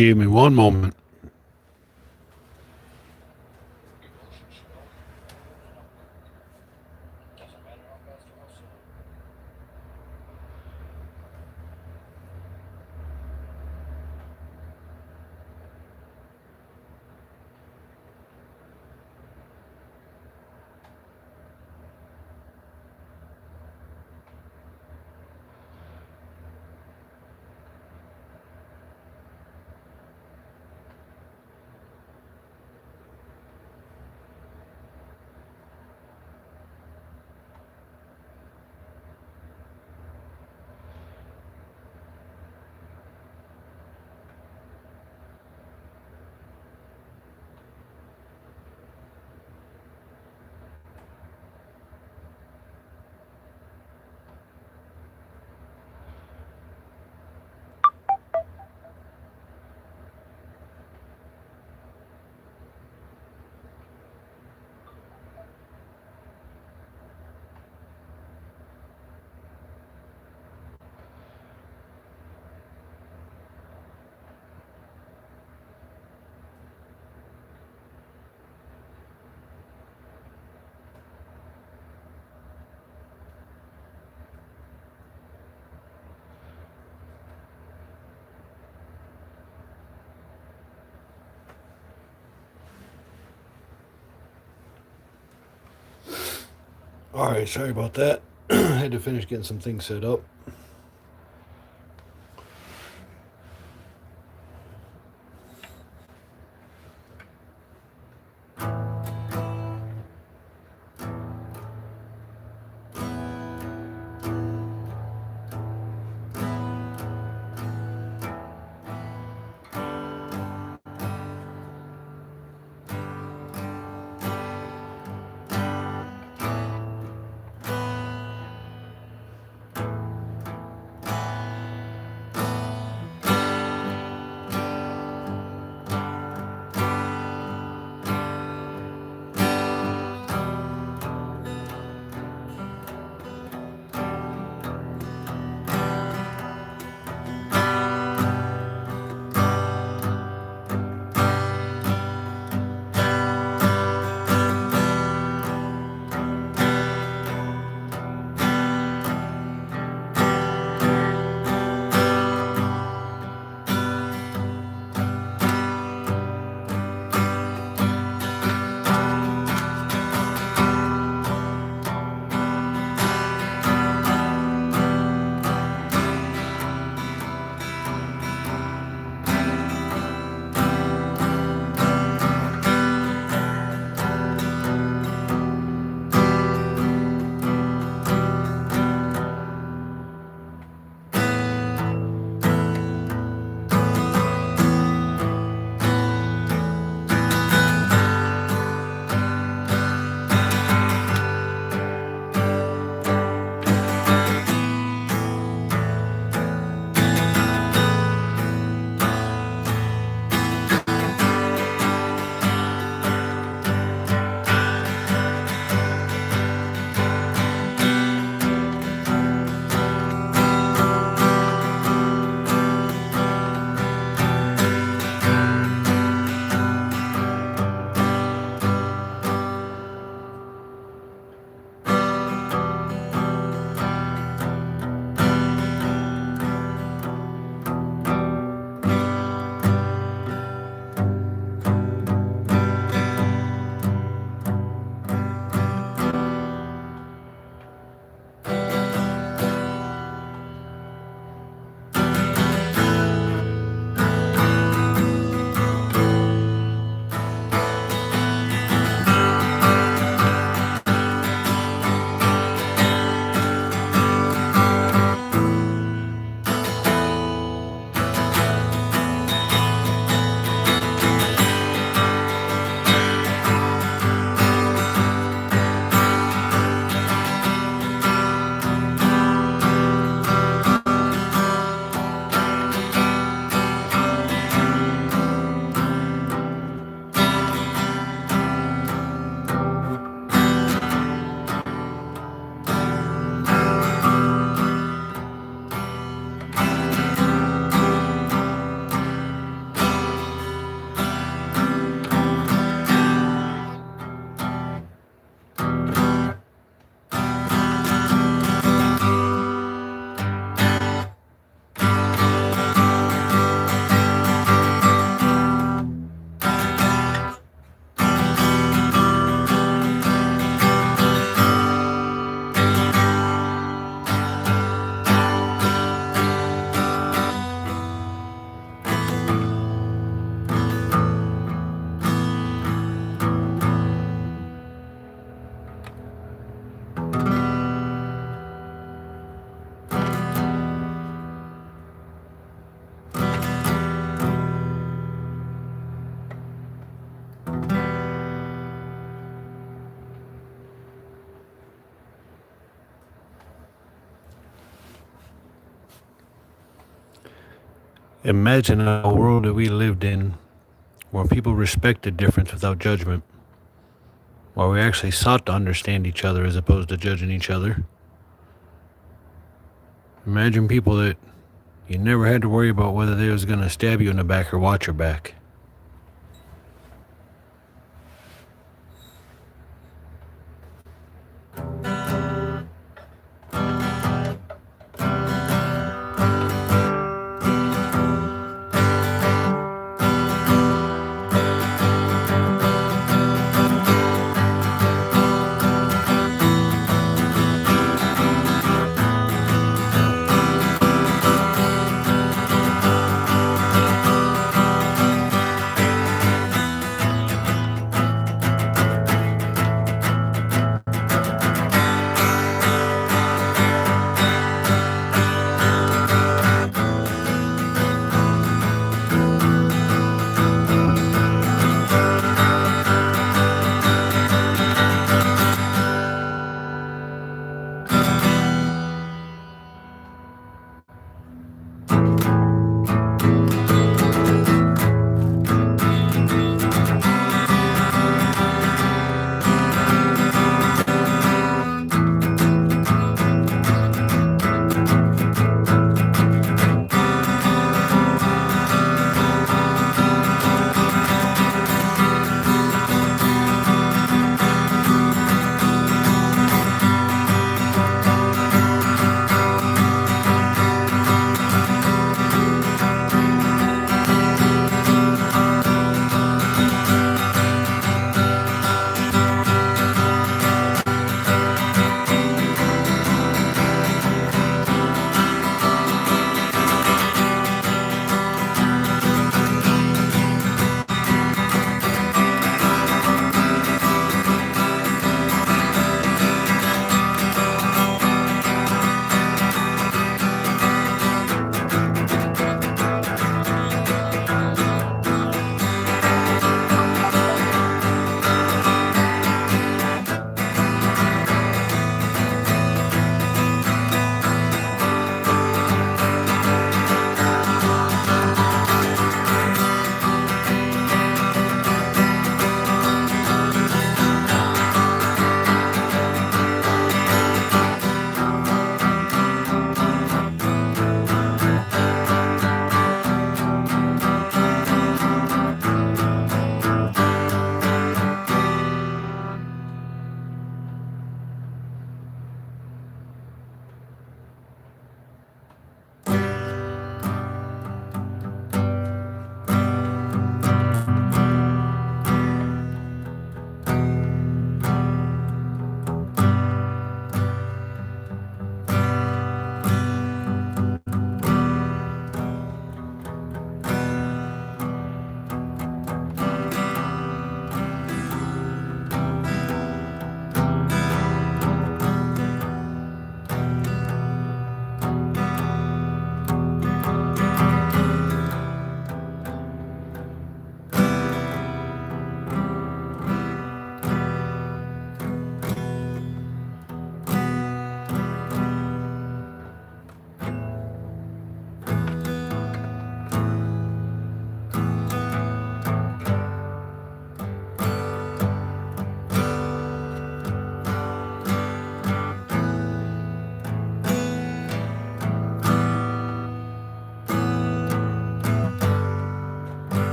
Give me one moment. All right, sorry about that. I had to finish getting some things set up. Imagine a world that we lived in where people respected difference without judgment, where we actually sought to understand each other as opposed to judging each other. Imagine people that you never had to worry about whether they was going to stab you in the back or watch your back.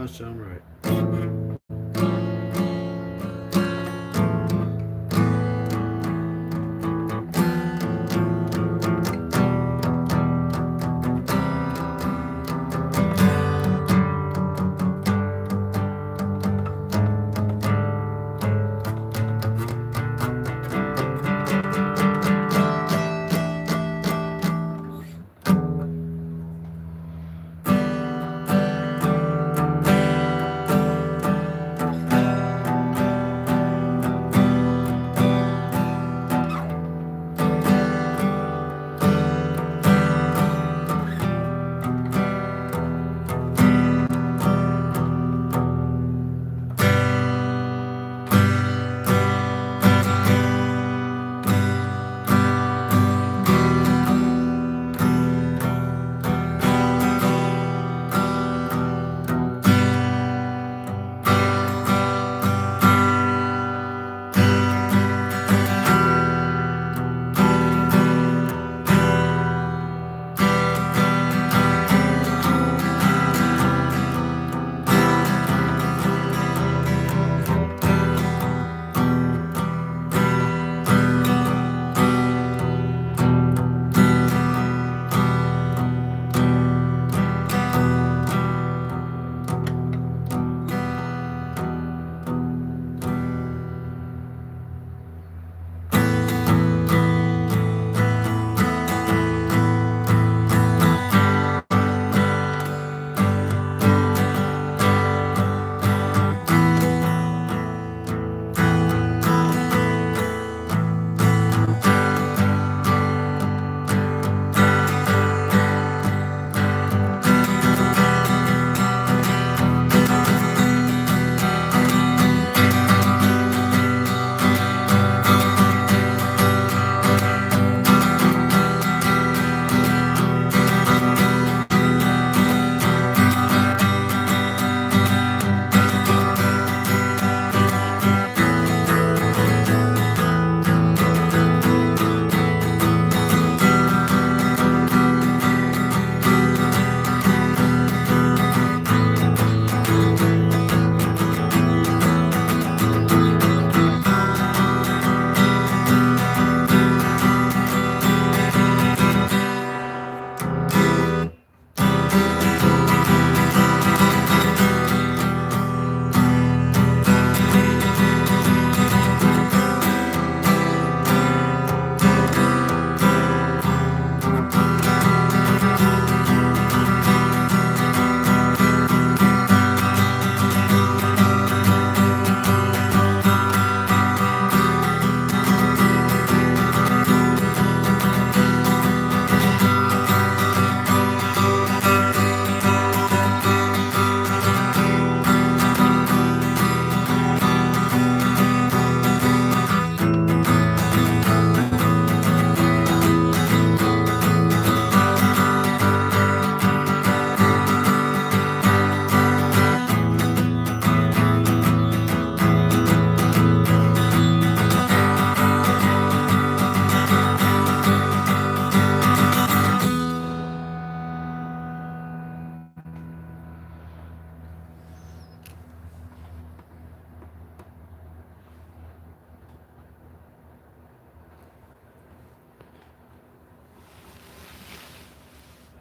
That sound right.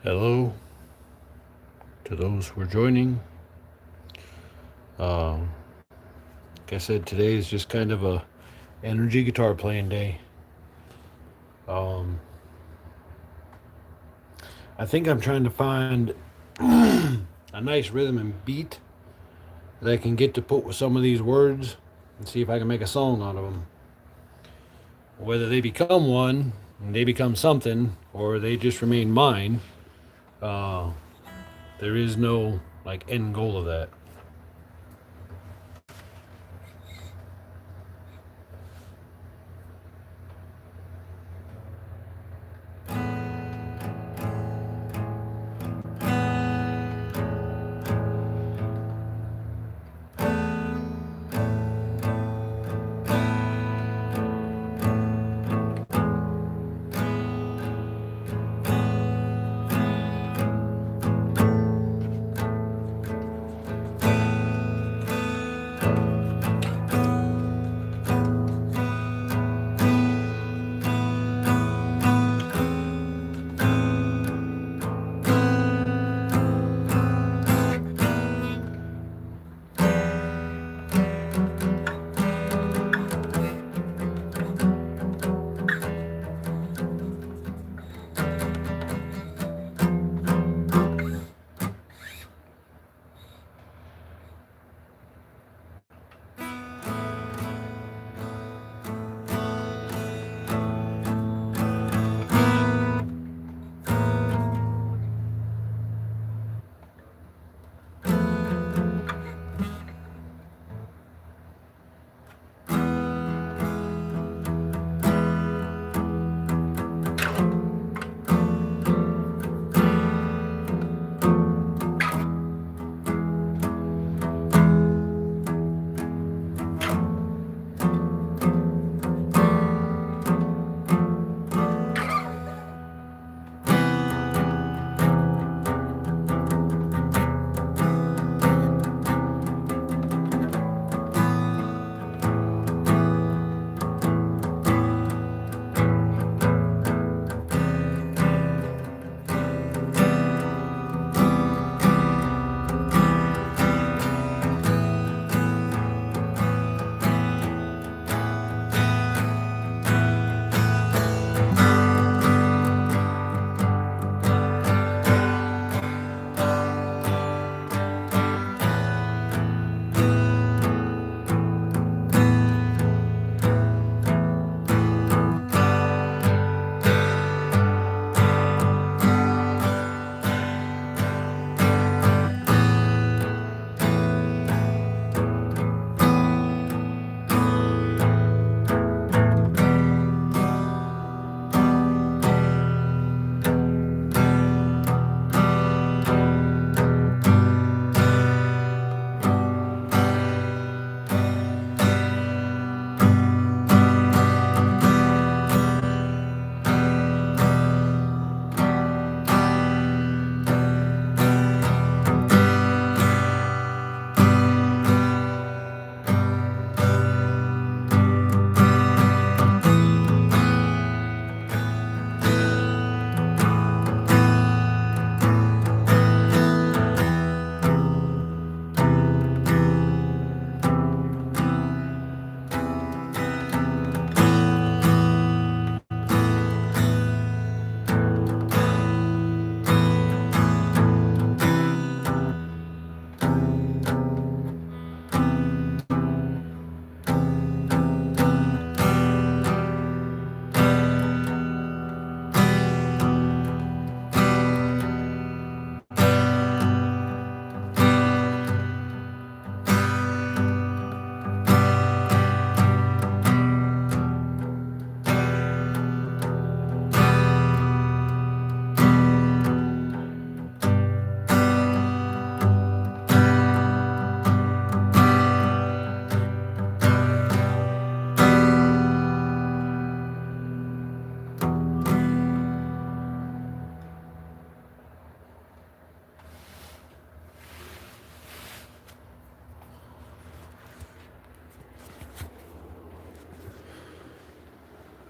Hello to those who are joining. Like I said, today is just kind of a energy guitar playing day. I think I'm trying to find a nice rhythm and beat that I can get to put with some of these words and see if I can make a song out of them. Whether they become one, and they become something, or they just remain mine, there is no like end goal of that.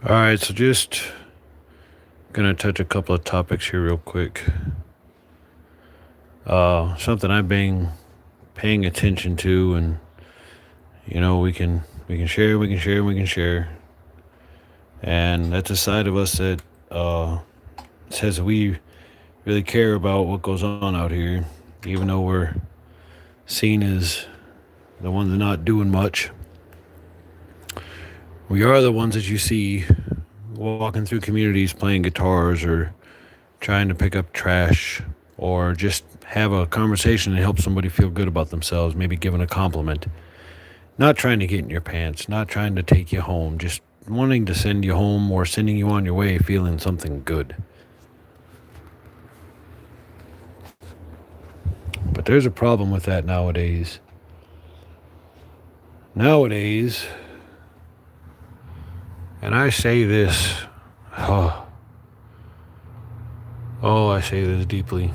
All right, so just gonna touch a couple of topics here real quick. Something I've been paying attention to, and we can share, we can share, and that's a side of us that says we really care about what goes on out here, even though we're seen as the ones not doing much. We are the ones that you see walking through communities playing guitars or trying to pick up trash or just have a conversation and help somebody feel good about themselves, maybe giving a compliment. Not trying to get in your pants, not trying to take you home, just wanting to send you home or sending you on your way feeling something good. But there's a problem with that nowadays. Nowadays, and I say this, oh, I say this deeply.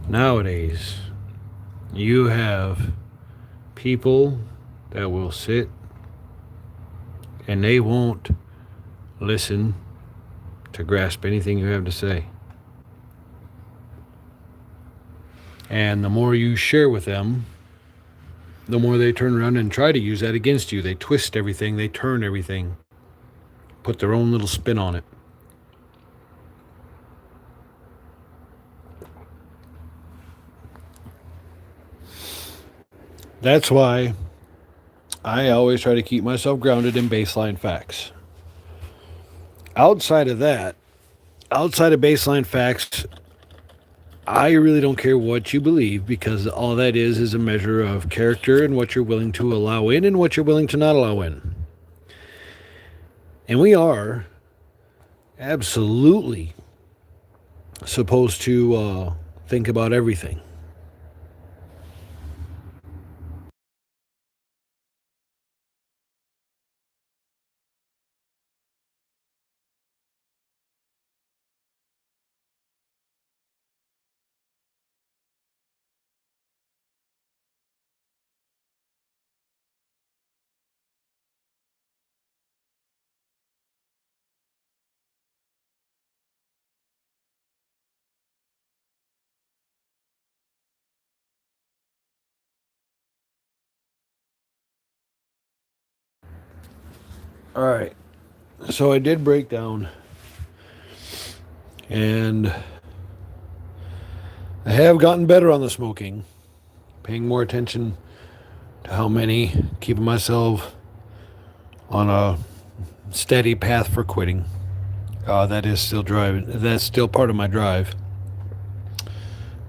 Nowadays, you have people that will sit and they won't listen to grasp anything you have to say. And the more you share with them, the more they turn around and try to use that against you. They twist everything, they turn everything, put their own little spin on it. That's why I always try to keep myself grounded in baseline facts. Outside of that, outside of baseline facts, I really don't care what you believe, because all that is a measure of character and what you're willing to allow in and what you're willing to not allow in. And we are absolutely supposed to think about everything. All right. So I did break down, and I have gotten better on the smoking, paying more attention to how many, keeping myself on a steady path for quitting. That is still driving. That's still part of my drive.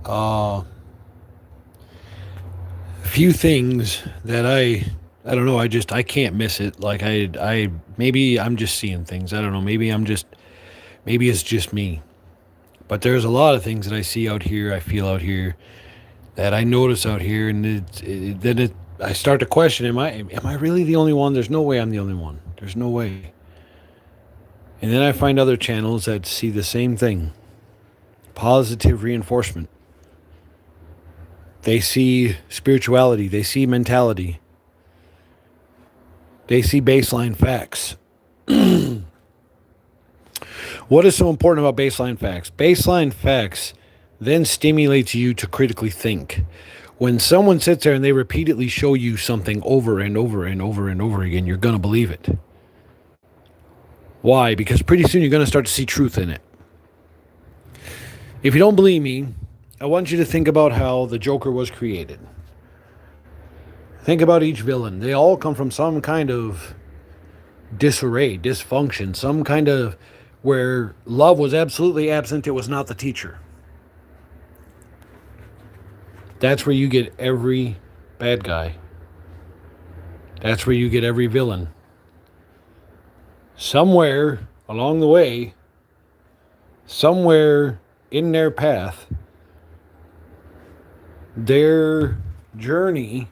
A few things that I don't know. I can't miss it. Like I maybe I'm just seeing things. I don't know. Maybe it's just me. But there's a lot of things that I see out here, I feel out here, that I notice out here, and I start to question: Am I really the only one? There's no way I'm the only one. There's no way. And then I find other channels that see the same thing: positive reinforcement. They see spirituality. They see mentality. They see baseline facts. What is so important about baseline facts? Baseline facts then stimulates you to critically think. When someone sits there and they repeatedly show you something over and over and over and over again, you're going to believe it. Why? Because pretty soon you're going to start to see truth in it. If you don't believe me, I want you to think about how the Joker was created. Think about each villain. They all come from some kind of disarray, dysfunction, some kind of where love was absolutely absent. It was not the teacher. That's where you get every bad guy. That's where you get every villain. Somewhere along the way, somewhere in their path, their journey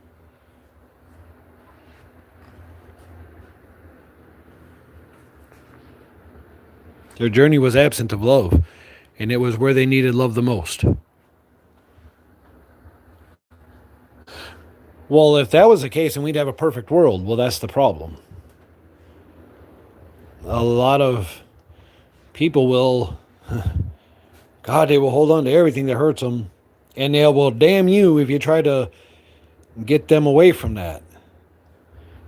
was absent of love, and it was where they needed love the most. Well, if that was the case, then we'd have a perfect world. Well, that's the problem. a lot of people will, God, they will hold on to everything that hurts them. And they will damn you if you try to get them away from that.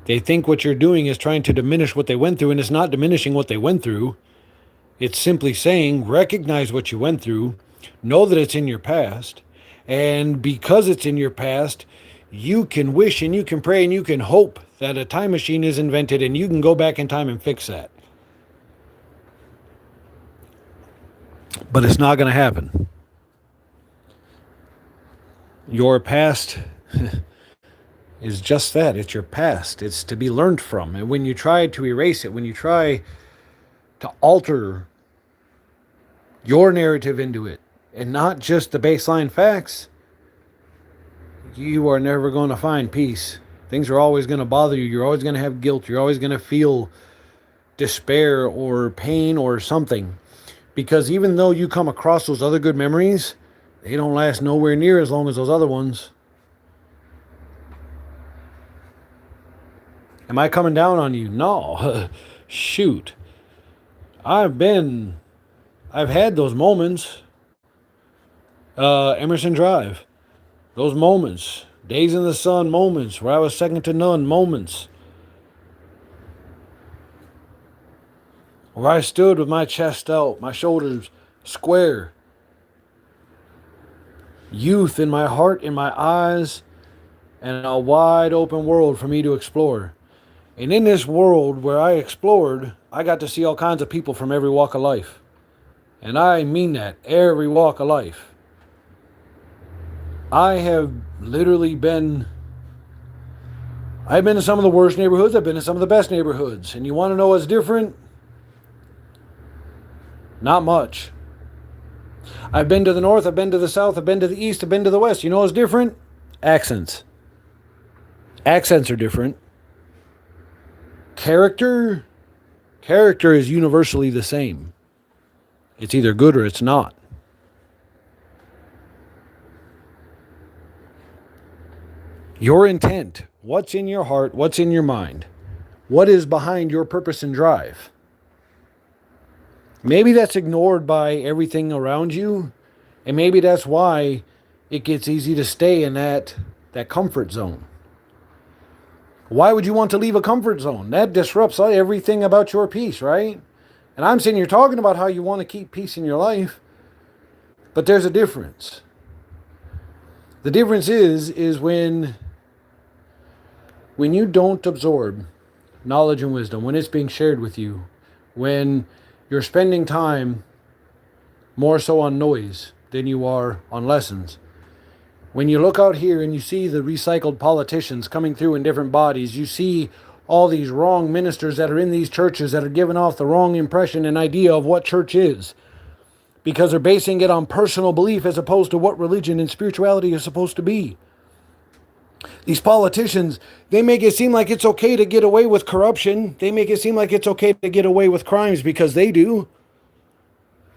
They think what you're doing is trying to diminish what they went through, and it's not diminishing what they went through. It's simply saying, recognize what you went through, know that it's in your past, and because it's in your past, you can wish and you can pray and you can hope that a time machine is invented and you can go back in time and fix that. But it's not going to happen. Your past is just that. It's your past. It's to be learned from. And when you try to erase it, when you try to alter your narrative into it, and not just the baseline facts, you are never going to find peace. Things are always going to bother you. You're always going to have guilt. You're always going to feel despair or pain or something. Because even though you come across those other good memories, they don't last nowhere near as long as those other ones. Am I coming down on you? No. Shoot. I've had those moments. Emerson Drive. Those moments. Days in the sun moments where I was second to none moments. Where I stood with my chest out, my shoulders square. Youth in my heart, in my eyes, and a wide open world for me to explore. And in this world where I explored, I got to see all kinds of people from every walk of life. And I mean that, every walk of life. I've been to some of the worst neighborhoods, I've been to some of the best neighborhoods. And you want to know what's different? Not much. I've been to the north, I've been to the south, I've been to the east, I've been to the west. You know what's different? Accents. Accents are different. Character is universally the same. It's either good or it's not. Your intent, what's in your heart, what's in your mind, what is behind your purpose and drive. Maybe that's ignored by everything around you, and maybe that's why it gets easy to stay in that comfort zone. Why would you want to leave a comfort zone? That disrupts everything about your peace, right? And I'm sitting here talking about how you want to keep peace in your life, but there's a difference. The difference is when you don't absorb knowledge and wisdom, when it's being shared with you, when you're spending time more so on noise than you are on lessons. When you look out here and you see the recycled politicians coming through in different bodies, you see all these wrong ministers that are in these churches that are giving off the wrong impression and idea of what church is, because they're basing it on personal belief as opposed to what religion and spirituality is supposed to be. These politicians, they make it seem like it's okay to get away with corruption. They make it seem like it's okay to get away with crimes because they do.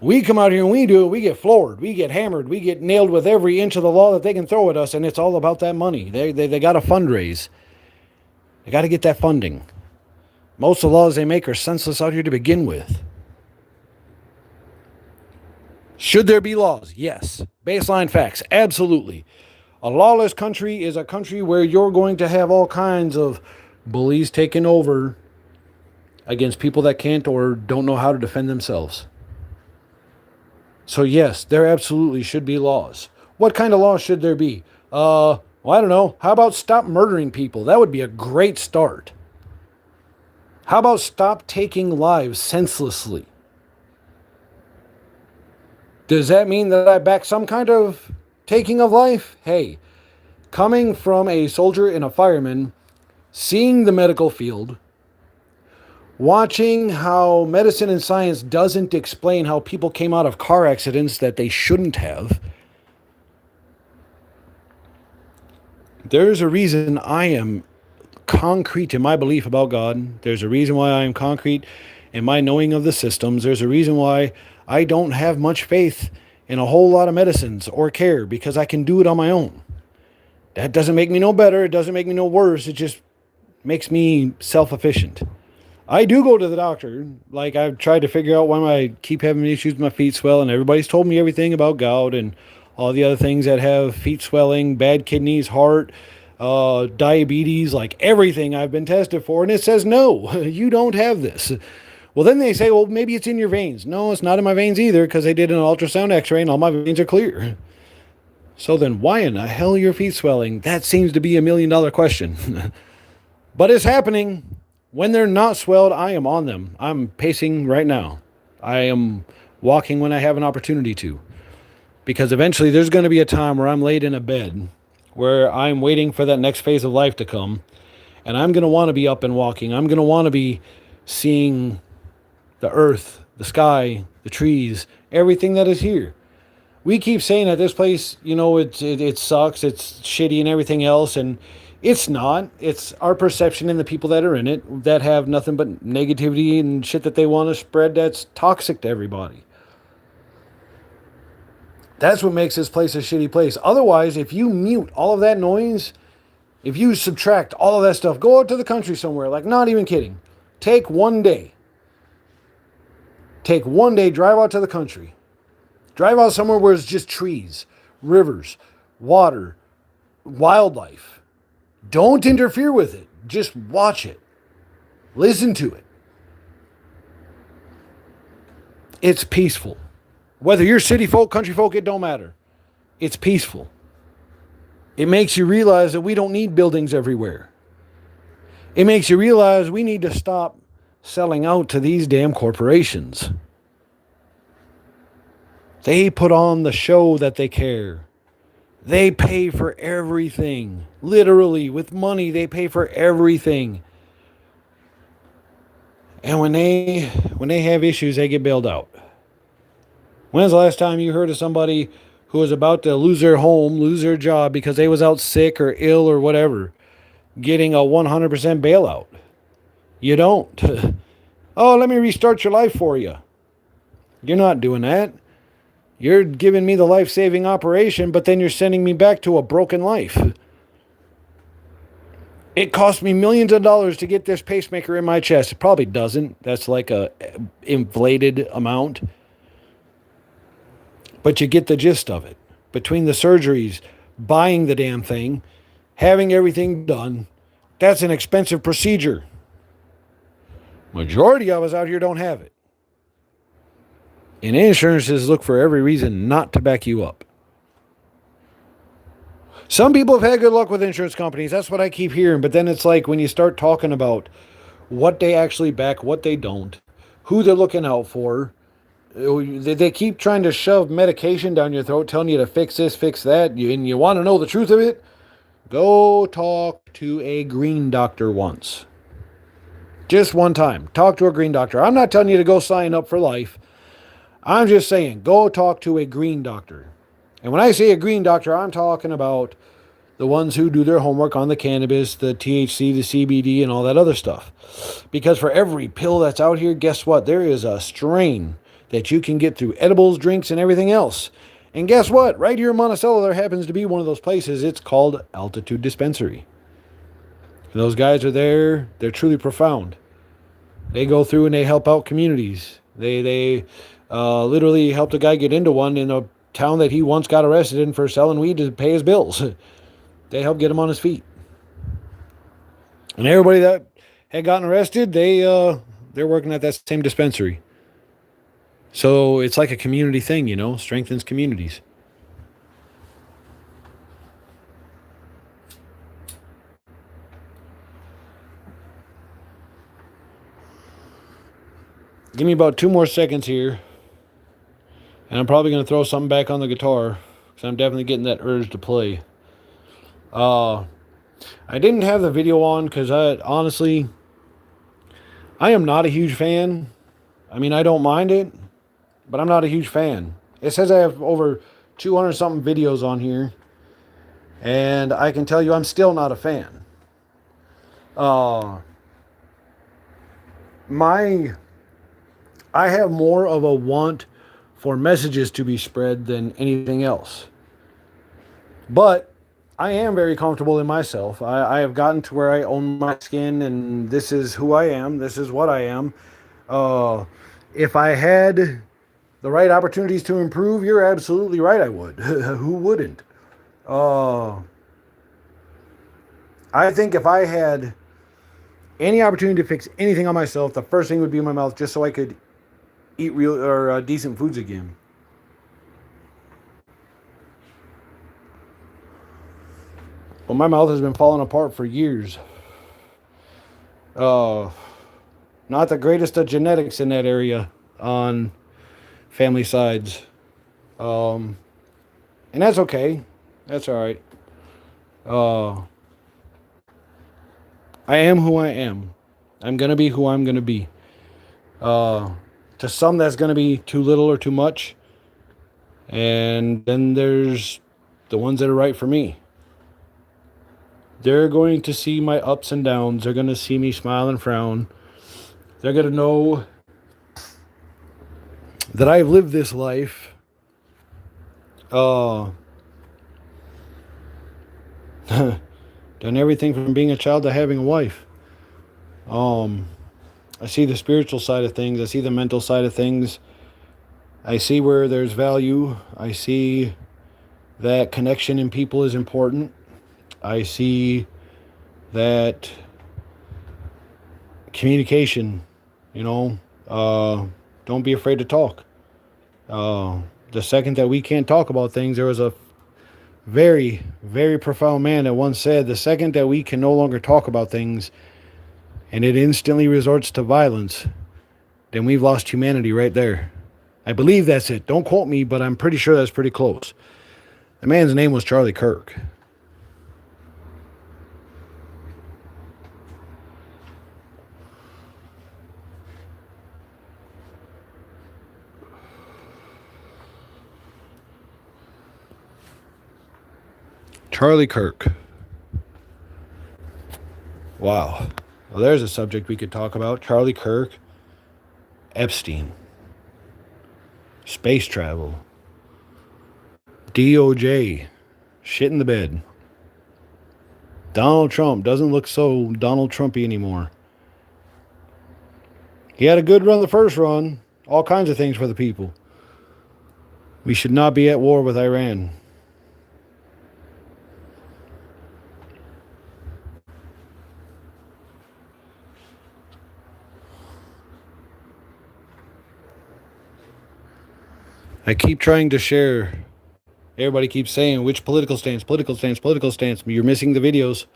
We come out here and we do it. We get floored. We get hammered. We get nailed with every inch of the law that they can throw at us, and it's all about that money. They got to fundraise. They got to get that funding. Most of the laws they make are senseless out here to begin with. Should there be laws? Yes. Baseline facts. Absolutely. A lawless country is a country where you're going to have all kinds of bullies taking over against people that can't or don't know how to defend themselves. So yes, there absolutely should be laws. What kind of laws should there be? Well, I don't know. How about stop murdering people? That would be a great start. How about stop taking lives senselessly? Does that mean that I back some kind of taking of life? Hey, coming from a soldier and a fireman, seeing the medical field, watching how medicine and science doesn't explain how people came out of car accidents that they shouldn't have. There's a reason I am concrete in my belief about God. There's a reason why I am concrete in my knowing of the systems. There's a reason why I don't have much faith in a whole lot of medicines or care, because I can do it on my own. That doesn't make me no better. It doesn't make me no worse. It just makes me self-efficient. I do go to the doctor. Like, I've tried to figure out why I keep having issues with my feet swelling. Everybody's told me everything about gout and all the other things that have feet swelling, bad kidneys, heart, diabetes, like everything I've been tested for. And it says, no, you don't have this. Well, then they say, well, maybe it's in your veins. No, it's not in my veins either, because they did an ultrasound x-ray and all my veins are clear. So then why in the hell are your feet swelling? That seems to be $1,000,000 question. But it's happening. When they're not swelled, I am on them. I'm pacing right now. I am walking when I have an opportunity to. Because eventually there's going to be a time where I'm laid in a bed, where I'm waiting for that next phase of life to come. And I'm going to want to be up and walking. I'm going to want to be seeing the earth, the sky, the trees, everything that is here. We keep saying that this place, it sucks, it's shitty and everything else, and it's not. It's our perception and the people that are in it that have nothing but negativity and shit that they want to spread that's toxic to everybody. That's what makes this place a shitty place. Otherwise, if you mute all of that noise, if you subtract all of that stuff, go out to the country somewhere, like, not even kidding. Take one day. Drive out to the country. Drive out somewhere where it's just trees, rivers, water, wildlife. Don't interfere with it. Just watch it. Listen to it. It's peaceful. Whether you're city folk, country folk, it don't matter. It's peaceful. It makes you realize that we don't need buildings everywhere. It makes you realize we need to stop selling out to these damn corporations. They put on the show that they care. They pay for everything. Literally, with money, they pay for everything. And when they have issues, they get bailed out. When's the last time you heard of somebody who was about to lose their home, lose their job because they was out sick or ill or whatever, getting a 100% bailout? You don't. Oh, let me restart your life for you. You're not doing that. You're giving me the life-saving operation, but then you're sending me back to a broken life. It cost me millions of dollars to get this pacemaker in my chest. It probably doesn't. That's like a inflated amount. But you get the gist of it. Between the surgeries, buying the damn thing, having everything done, that's an expensive procedure. Majority of us out here don't have it. And insurances look for every reason not to back you up. Some people have had good luck with insurance companies. That's what I keep hearing. But then it's like when you start talking about what they actually back, what they don't, who they're looking out for, they keep trying to shove medication down your throat, telling you to fix this, fix that, and you want to know the truth of it? Go talk to a green doctor once. Just one time. Talk to a green doctor. I'm not telling you to go sign up for life. I'm just saying, go talk to a green doctor. And when I say a green doctor, I'm talking about the ones who do their homework on the cannabis, the THC, the CBD, and all that other stuff. Because for every pill that's out here, guess what? There is a strain that you can get through edibles, drinks, and everything else. And guess what? Right here in Monticello, there happens to be one of those places. It's called Altitude Dispensary. And those guys are there. They're truly profound. They go through and they help out communities. They literally helped a guy get into one in a town that he once got arrested in for selling weed to pay his bills. They helped get him on his feet. And everybody that had gotten arrested, they're working at that same dispensary. So it's like a community thing, strengthens communities. Give me about 2 more seconds here. And I'm probably going to throw something back on the guitar, because I'm definitely getting that urge to play. I didn't have the video on because honestly, I am not a huge fan. I mean, I don't mind it, but I'm not a huge fan. It says I have over 200 something videos on here, and I can tell you I'm still not a fan. I have more of a want for messages to be spread than anything else. But I am very comfortable in myself. I have gotten to where I own my skin, and this is who I am. This is what I am. Uh, if I had the right opportunities to improve, you're absolutely right. I would. Who wouldn't? Uh, I think if I had any opportunity to fix anything on myself, the first thing would be in my mouth, just so I could eat real or decent foods again. Well, my mouth has been falling apart for years. Uh, Not the greatest of genetics in that area on family sides. And that's okay. That's all right. Uh, I am who I am. I'm going to be who I'm going to be. Uh, to some, that's going to be too little or too much. And then there's the ones that are right for me. They're going to see my ups and downs. They're going to see me smile and frown. They're going to know that I've lived this life. Done everything from being a child to having a wife. I see the spiritual side of things. I see the mental side of things. I see where there's value. I see that connection in people is important. I see that communication, don't be afraid to talk. The second that we can't talk about things, there was a very, very profound man that once said, the second that we can no longer talk about things and it instantly resorts to violence, then we've lost humanity right there. I believe that's it. Don't quote me, but I'm pretty sure that's pretty close. The man's name was Charlie Kirk. Charlie Kirk. Wow. Well, there's a subject we could talk about. Charlie Kirk, Epstein, space travel, DOJ, shit in the bed. Donald Trump doesn't look so Donald Trumpy anymore. He had a good run the first run. All kinds of things for the people. We should not be at war with Iran. I keep trying to share. Everybody keeps saying, which political stance, political stance, political stance. You're missing the videos.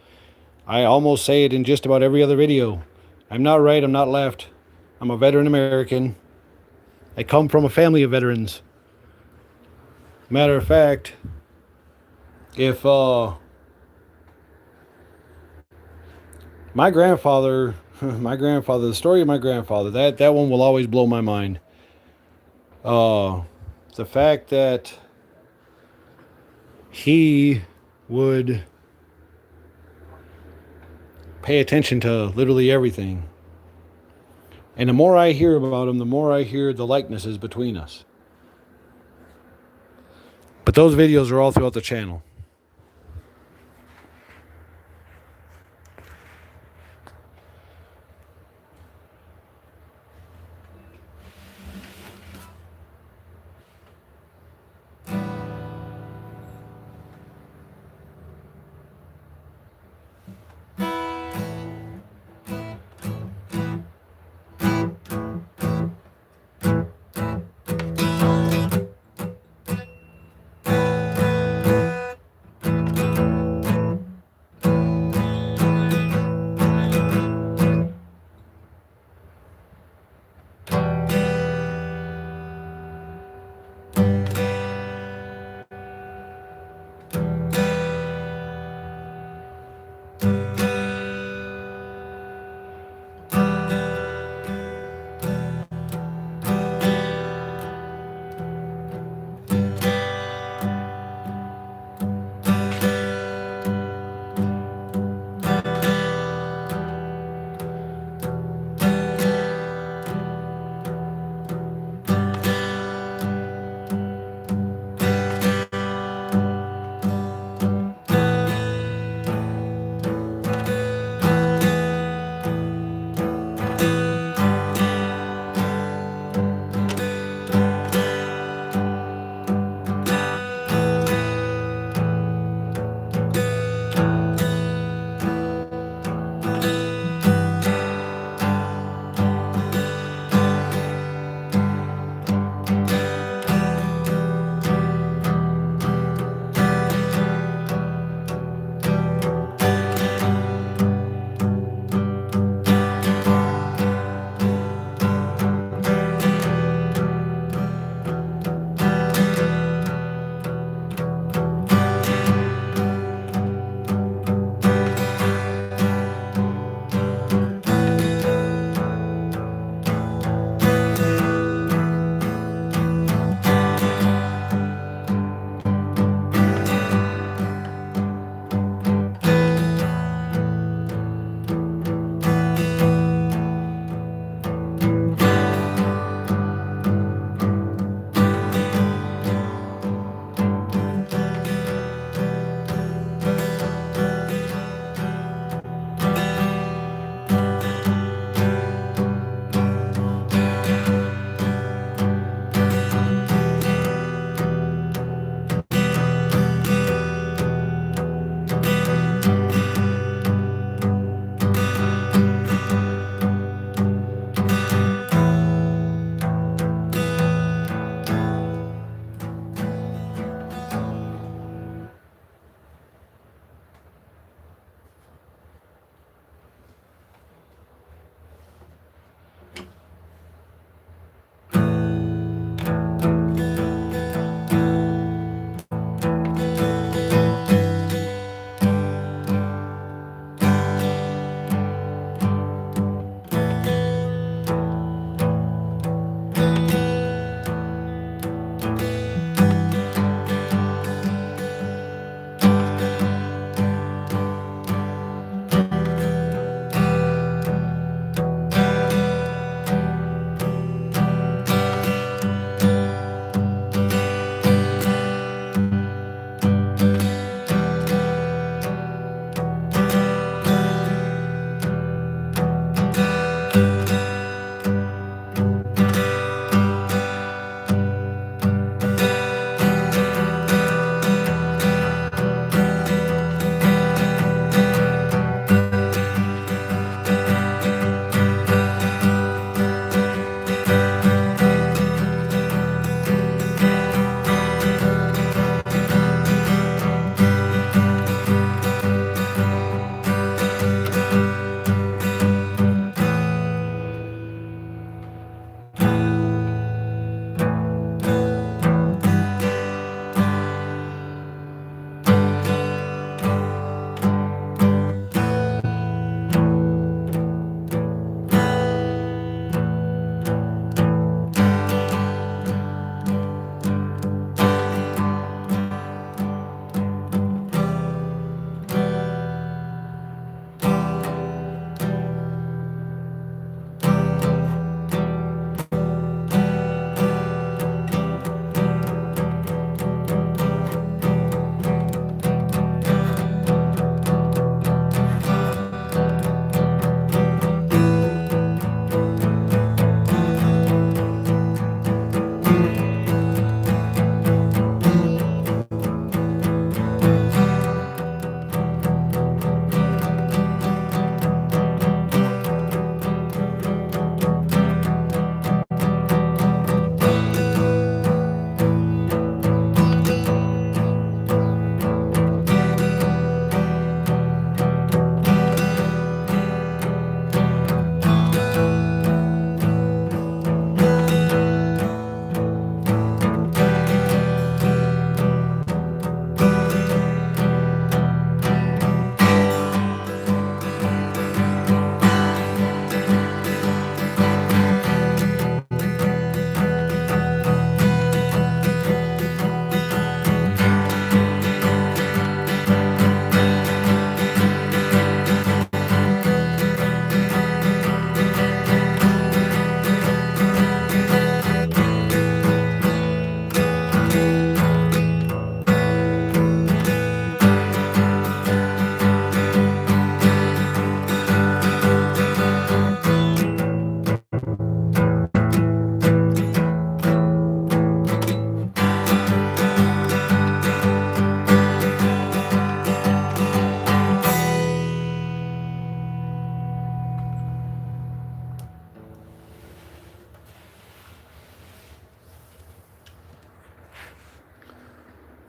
I almost say it in just about every other video. I'm not right, I'm not left. I'm a veteran American. I come from a family of veterans. Matter of fact, if my grandfather, the story of my grandfather, that one will always blow my mind. The fact that he would pay attention to literally everything. And the more I hear about him, the more I hear the likenesses between us. But those videos are all throughout the channel.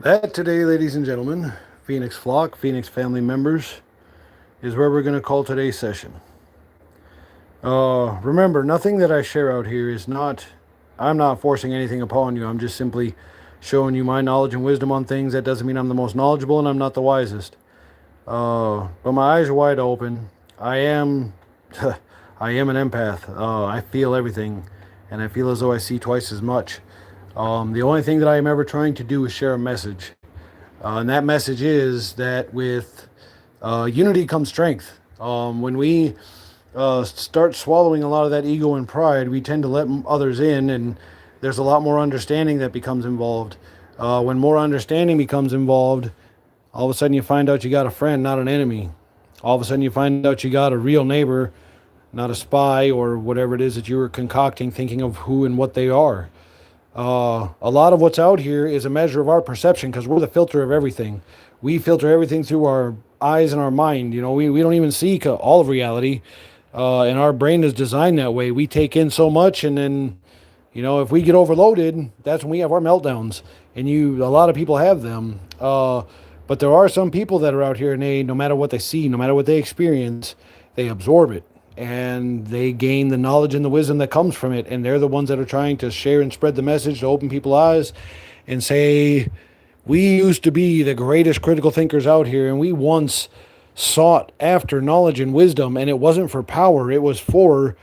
That today, ladies and gentlemen, Phoenix Flock, Phoenix family members, is where we're going to call today's session. Remember, nothing that I share out here is not, I'm not forcing anything upon you. I'm just simply showing you my knowledge and wisdom on things. That doesn't mean I'm the most knowledgeable and I'm not the wisest. But my eyes are wide open. I am, I am an empath. I feel everything, and I feel as though I see twice as much. The only thing that I am ever trying to do is share a message. And that message is that with unity comes strength. When we start swallowing a lot of that ego and pride, we tend to let others in, and there's a lot more understanding that becomes involved. When more understanding becomes involved, all of a sudden you find out you got a friend, not an enemy. All of a sudden you find out you got a real neighbor, not a spy or whatever it is that you were concocting, thinking of who and what they are. A lot of what's out here is a measure of our perception because we're the filter of everything. We filter everything through our eyes and our mind. You know, we don't even see all of reality, and our brain is designed that way. We take in so much, and then, you know, if we get overloaded, that's when we have our meltdowns. And a lot of people have them. But there are some people that are out here, and they, no matter what they see, no matter what they experience, they absorb it. And they gain the knowledge and the wisdom that comes from it. And they're the ones that are trying to share and spread the message to open people's eyes and say, we used to be the greatest critical thinkers out here, and we once sought after knowledge and wisdom, and it wasn't for power, it was for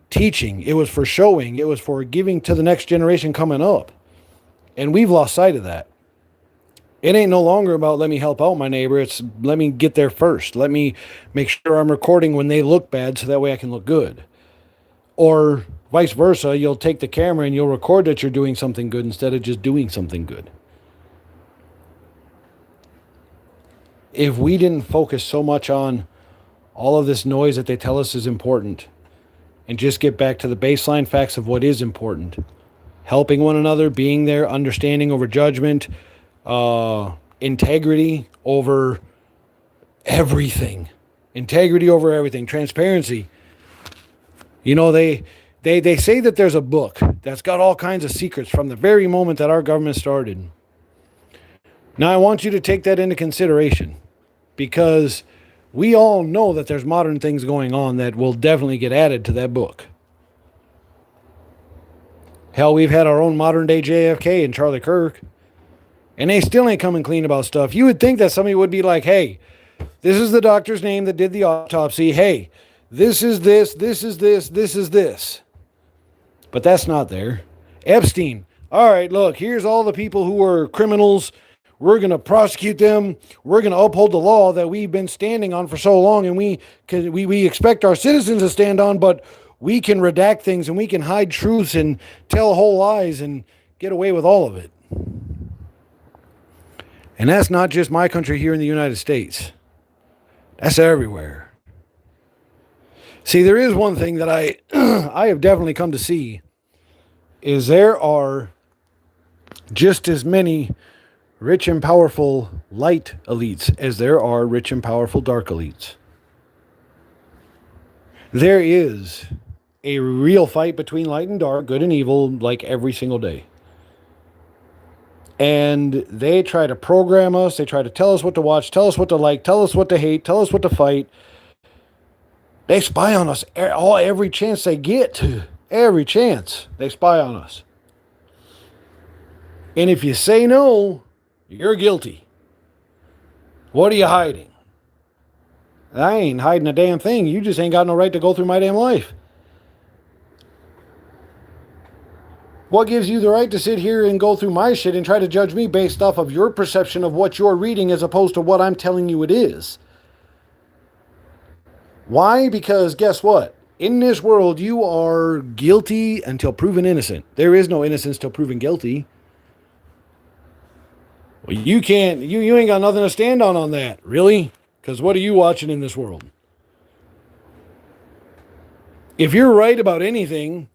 teaching, it was for showing, it was for giving to the next generation coming up. And we've lost sight of that. It ain't no longer about let me help out my neighbor. It's let me get there first. Let me make sure I'm recording when they look bad so that way I can look good. Or vice versa, you'll take the camera and you'll record that you're doing something good instead of just doing something good. If we didn't focus so much on all of this noise that they tell us is important and just get back to the baseline facts of what is important, helping one another, being there, understanding over judgment, integrity over everything, transparency. You know, they say that there's a book that's got all kinds of secrets from the very moment that our government started. Now I want you to take that into consideration, because we all know that there's modern things going on that will definitely get added to that book. Hell, we've had our own modern day JFK and Charlie Kirk, and they still ain't coming clean about stuff. You would think that somebody would be like, hey, this is the doctor's name that did the autopsy. Hey, this is this, this is this, this is this. But that's not there. Epstein. All right, look, here's all the people who are criminals. We're going to prosecute them. We're going to uphold the law that we've been standing on for so long, and we expect our citizens to stand on, but we can redact things and we can hide truths and tell whole lies and get away with all of it. And that's not just my country here in the United States. That's everywhere. See, there is one thing that I I have definitely come to see, is there are just as many rich and powerful light elites as there are rich and powerful dark elites. There is a real fight between light and dark, good and evil, like every single day. And they try to program us. They try to tell us what to watch, tell us what to like, tell us what to hate, tell us what to fight. They spy on us every chance they get. Every chance they spy on us. And if you say no, you're guilty. What are you hiding? I ain't hiding a damn thing. You just ain't got no right to go through my damn life. What gives you the right to sit here and go through my shit and try to judge me based off of your perception of what you're reading as opposed to what I'm telling you it is? Why? Because guess what? In this world, you are guilty until proven innocent. There is no innocence till proven guilty. Well, you can't, you ain't got nothing to stand on that. Really? Because what are you watching in this world? If you're right about anything,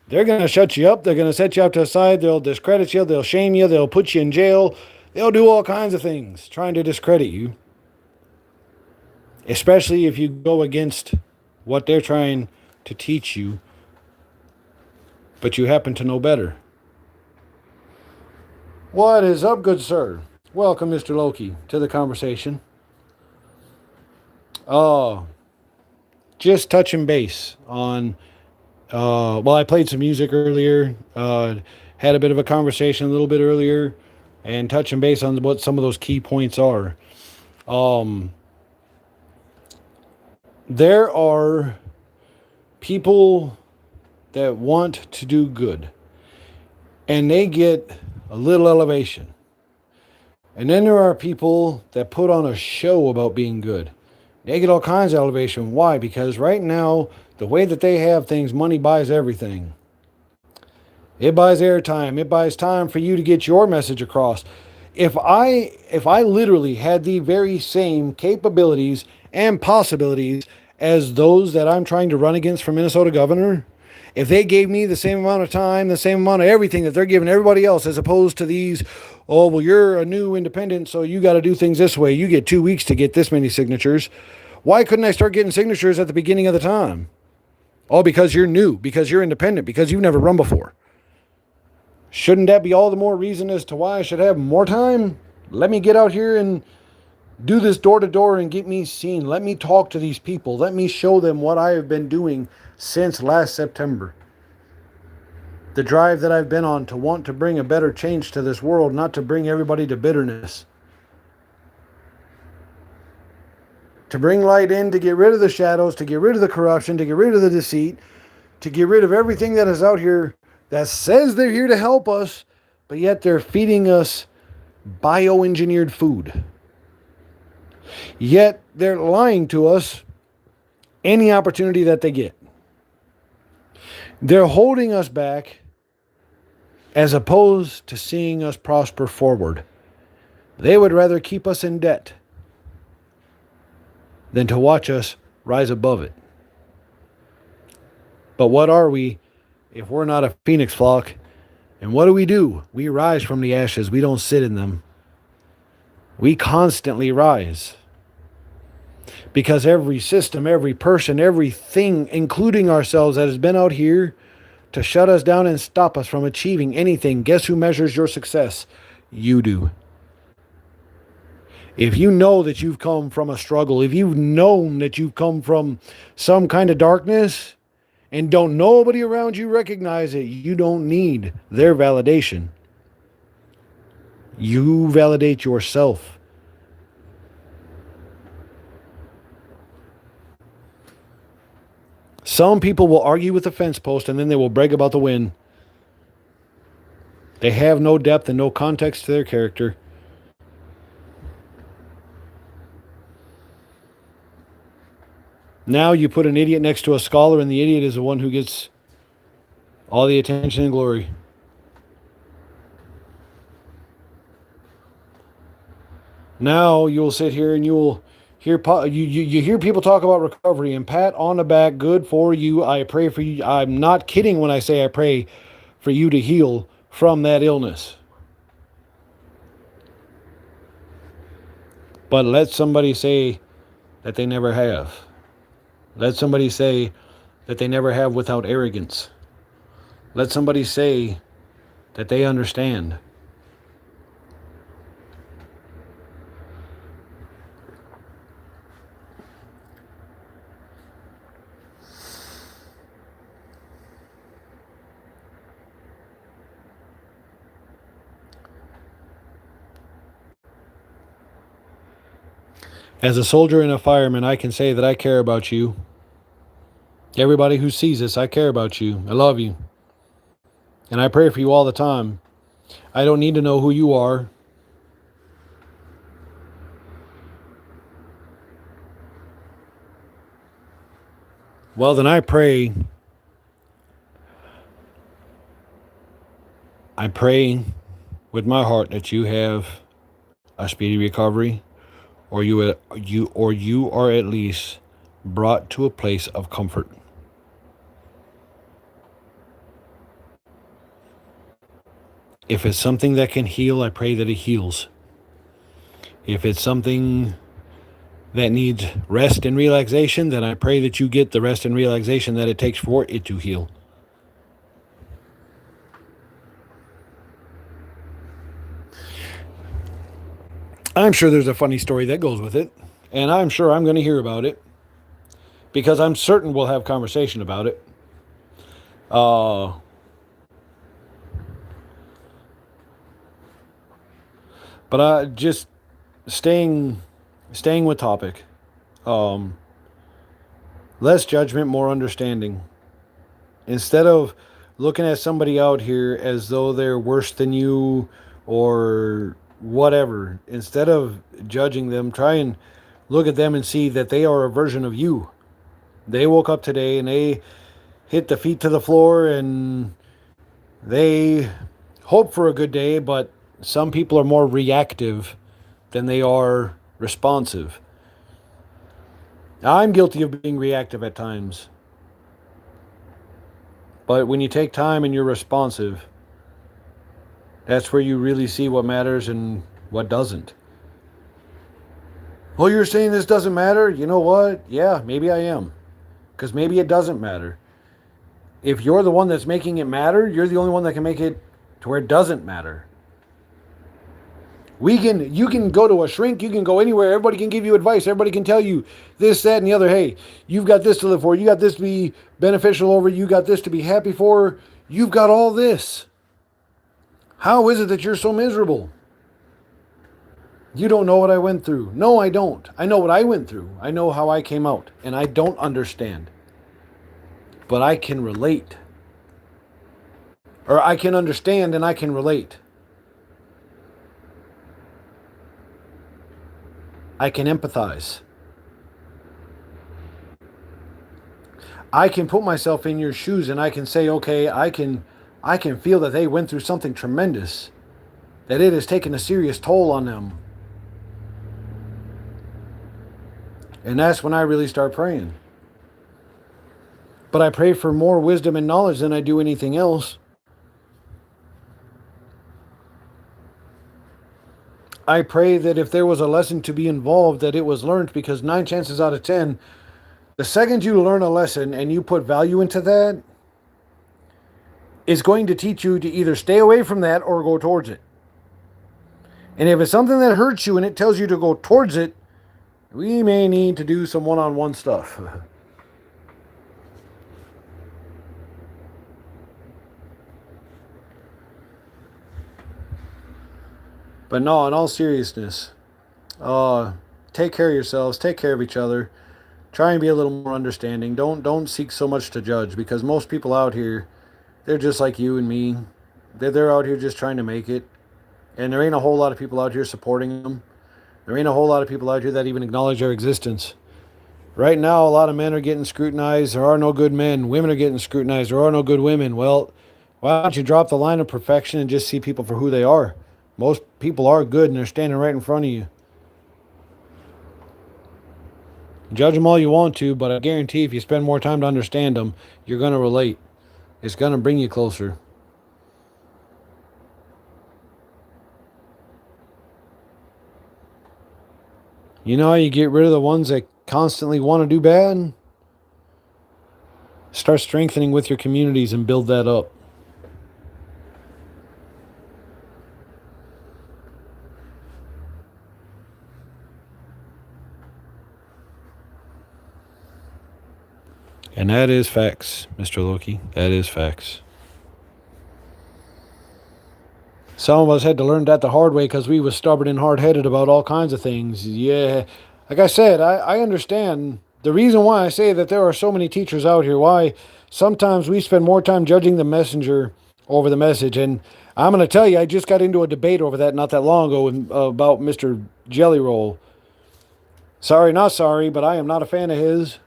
they're going to shut you up. They're going to set you up to the side. They'll discredit you. They'll shame you. They'll put you in jail. They'll do all kinds of things trying to discredit you. Especially if you go against what they're trying to teach you, but you happen to know better. What is up, good sir? Welcome, Mr. Loki, to the conversation. Uh, just touching base on. Well, I played some music earlier. Had a bit of a conversation a little bit earlier, and touching base on what some of those key points are. Um, there are people that want to do good, and they get a little elevation. And then there are people that put on a show about being good. They get all kinds of elevation. Why? Because right now, the way that they have things, money buys everything. It buys airtime. It buys time for you to get your message across. If I literally had the very same capabilities and possibilities as those that I'm trying to run against for Minnesota governor, if they gave me the same amount of time, the same amount of everything that they're giving everybody else, as opposed to these, oh, well, you're a new independent, so you got to do things this way. You get 2 weeks to get this many signatures. Why couldn't I start getting signatures at the beginning of the time? Oh, because you're new, because you're independent, because you've never run before. Shouldn't that be all the more reason as to why I should have more time? Let me get out here and do this door to door and get me seen. Let me talk to these people. Let me show them what I have been doing since last September. The drive that I've been on to want to bring a better change to this world, not to bring everybody to bitterness. To bring light in, to get rid of the shadows, to get rid of the corruption, to get rid of the deceit, to get rid of everything that is out here that says they're here to help us, but yet they're feeding us bioengineered food. Yet they're lying to us any opportunity that they get. They're holding us back as opposed to seeing us prosper forward. They would rather keep us in debt than to watch us rise above it. But what are we if we're not a phoenix flock? And what do? We rise from the ashes. We don't sit in them. We constantly rise. Because every system, every person, everything, including ourselves, that has been out here to shut us down and stop us from achieving anything, guess who measures your success? You do. If you know that you've come from a struggle, if you've known that you've come from some kind of darkness, and don't nobody around you recognize it, you don't need their validation. You validate yourself. Some people will argue with the fence post and then they will brag about the win. They have no depth and no context to their character. Now you put an idiot next to a scholar, and the idiot is the one who gets all the attention and glory. Now you'll sit here and you'll hear you hear people talk about recovery and pat on the back, good for you. I pray for you. I'm not kidding when I say I pray for you to heal from that illness. But let somebody say that they never have. Let somebody say that they never have without arrogance. Let somebody say that they understand. As a soldier and a fireman, I can say that I care about you. Everybody who sees this, I care about you. I love you. And I pray for you all the time. I don't need to know who you are. Well, then I pray with my heart that you have a speedy recovery, or you are at least brought to a place of comfort. If it's something that can heal, I pray that it heals. If it's something that needs rest and relaxation, then I pray that you get the rest and relaxation that it takes for it to heal. I'm sure there's a funny story that goes with it, and I'm sure I'm going to hear about it because I'm certain we'll have conversation about it. Uh, but just staying with topic. Um, Less judgment, more understanding. Instead of looking at somebody out here as though they're worse than you or whatever, instead of judging them, try and look at them and see that they are a version of you. They woke up today and they hit the feet to the floor and they hope for a good day, but some people are more reactive than they are responsive. I'm guilty of being reactive at times. But when you take time and you're responsive, that's where you really see what matters and what doesn't. Well, you're saying this doesn't matter? You know what? Yeah, maybe I am. Because maybe it doesn't matter. If you're the one that's making it matter, you're the only one that can make it to where it doesn't matter. You can go to a shrink, you can go anywhere, everybody can give you advice, everybody can tell you this, that, and the other. Hey, you've got this to live for, you got this to be beneficial over, you got this to be happy for, you've got all this. How is it that you're so miserable? You don't know what I went through. No, I don't. I know what I went through. I know how I came out, and I don't understand. But I can relate. Or I can understand and I can relate. I can empathize. I can put myself in your shoes and I can say, okay, I can feel that they went through something tremendous, that it has taken a serious toll on them. And that's when I really start praying. But I pray for more wisdom and knowledge than I do anything else. I pray that if there was a lesson to be involved, that it was learned, because 9 chances out of 10, the second you learn a lesson and you put value into that, it's going to teach you to either stay away from that or go towards it. And if it's something that hurts you and it tells you to go towards it, we may need to do some one-on-one stuff. But no, in all seriousness, take care of yourselves, take care of each other. Try and be a little more understanding. Don't seek so much to judge, because most people out here, they're just like you and me. They're out here just trying to make it. And there ain't a whole lot of people out here supporting them. There ain't a whole lot of people out here that even acknowledge their existence. Right now, a lot of men are getting scrutinized. There are no good men. Women are getting scrutinized. There are no good women. Well, why don't you drop the line of perfection and just see people for who they are? Most people are good and they're standing right in front of you. Judge them all you want to, but I guarantee if you spend more time to understand them, you're going to relate. It's going to bring you closer. You know how you get rid of the ones that constantly want to do bad? Start strengthening with your communities and build that up. And that is facts, Mr. Loki. That is facts. Some of us had to learn that the hard way because we was stubborn and hard-headed about all kinds of things. Yeah, like I said, I understand the reason why I say that there are so many teachers out here, why sometimes we spend more time judging the messenger over the message. And I'm going to tell you, I just got into a debate over that not that long ago about Mr. Jelly Roll. Sorry, not sorry, but I am not a fan of his.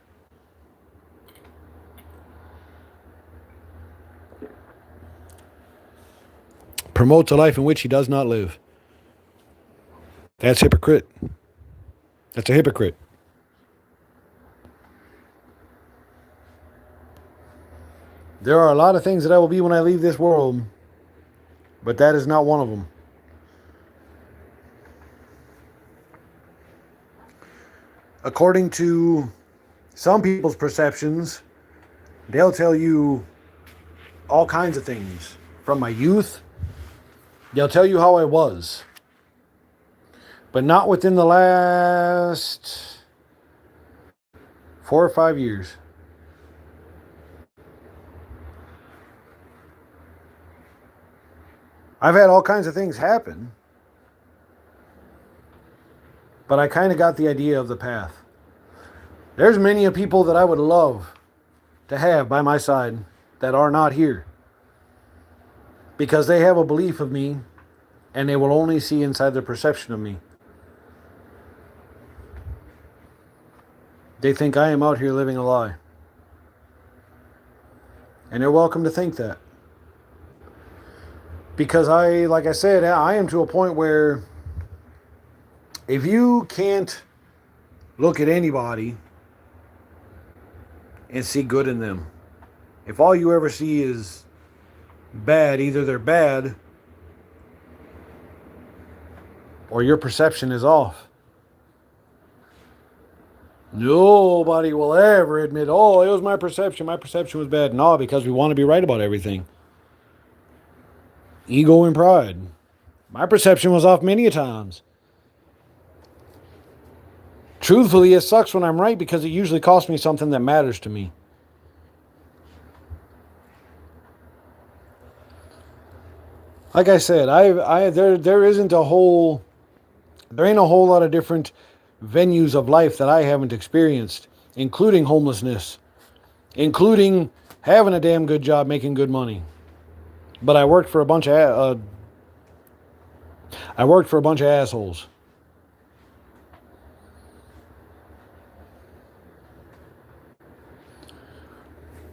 Promotes a life in which he does not live. That's hypocrite. That's a hypocrite. There are a lot of things that I will be when I leave this world, but that is not one of them. According to some people's perceptions, they'll tell you all kinds of things from my youth. They'll tell you how I was. but not within the last 4 or 5 years. I've had all kinds of things happen, but I kind of got the idea of the path. There's many of people that I would love to have by my side that are not here because they have a belief of me and they will only see inside their perception of me. They think I am out here living a lie. And they're welcome to think that. Because like I said, I am to a point where if you can't look at anybody and see good in them, if all you ever see is bad, either they're bad or your perception is off. Nobody will ever admit, oh, it was my perception. My perception was bad. No, because we want to be right about everything. Ego and pride. My perception was off many a times. Truthfully, it sucks when I'm right because it usually costs me something that matters to me. Like I said, there ain't a whole lot of different venues of life that I haven't experienced, including homelessness, including having a damn good job, making good money. But I worked for a bunch of assholes.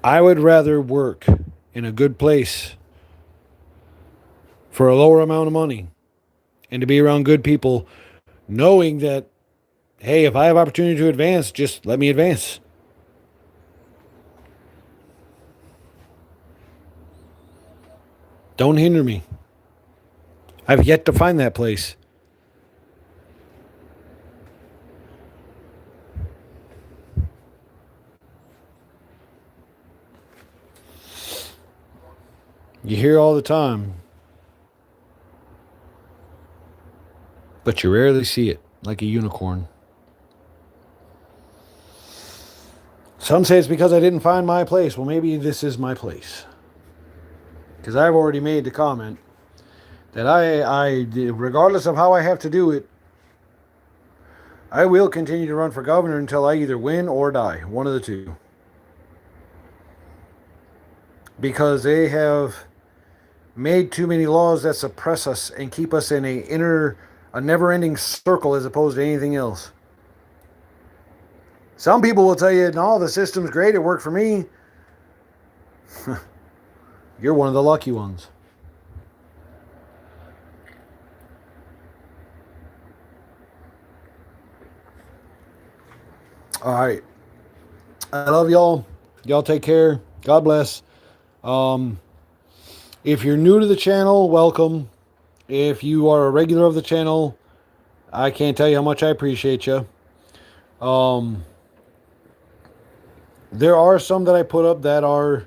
I would rather work in a good place for a lower amount of money and to be around good people, knowing that, hey, if I have opportunity to advance, just let me advance. Don't hinder me. I've yet to find that place. You hear all the time, but you rarely see it, like a unicorn. Some say it's because I didn't find my place. Well, maybe this is my place. Because I've already made the comment that I, regardless of how I have to do it, I will continue to run for governor until I either win or die. One of the two. Because they have made too many laws that suppress us and keep us in a never-ending circle as opposed to anything else. Some people will tell you, no, the system's great, it worked for me. You're one of the lucky ones. All right. I love y'all. Y'all take care. God bless. If you're new to the channel, welcome. If you are a regular of the channel, I can't tell you how much I appreciate you. There are some that I put up that are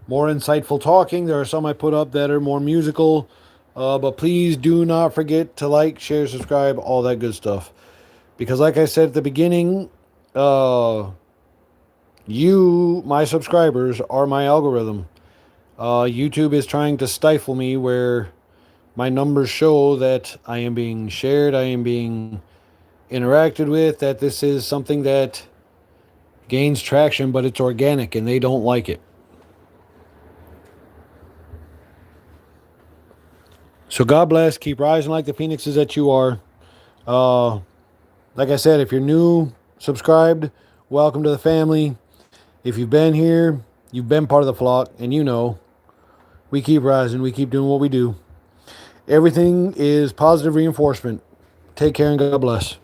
more insightful talking. There are some I put up that are more musical. But please do not forget to like, share, subscribe, all that good stuff. Because like I said at the beginning, you, my subscribers, are my algorithm. YouTube is trying to stifle me where my numbers show that I am being shared, I am being interacted with, that this is something that gains traction, but it's organic and they don't like it. So God bless. Keep rising like the phoenixes that you are. Like I said, if you're new, subscribed, welcome to the family. If you've been here, you've been part of the flock, and you know, we keep rising, we keep doing what we do. Everything is positive reinforcement. Take care and God bless.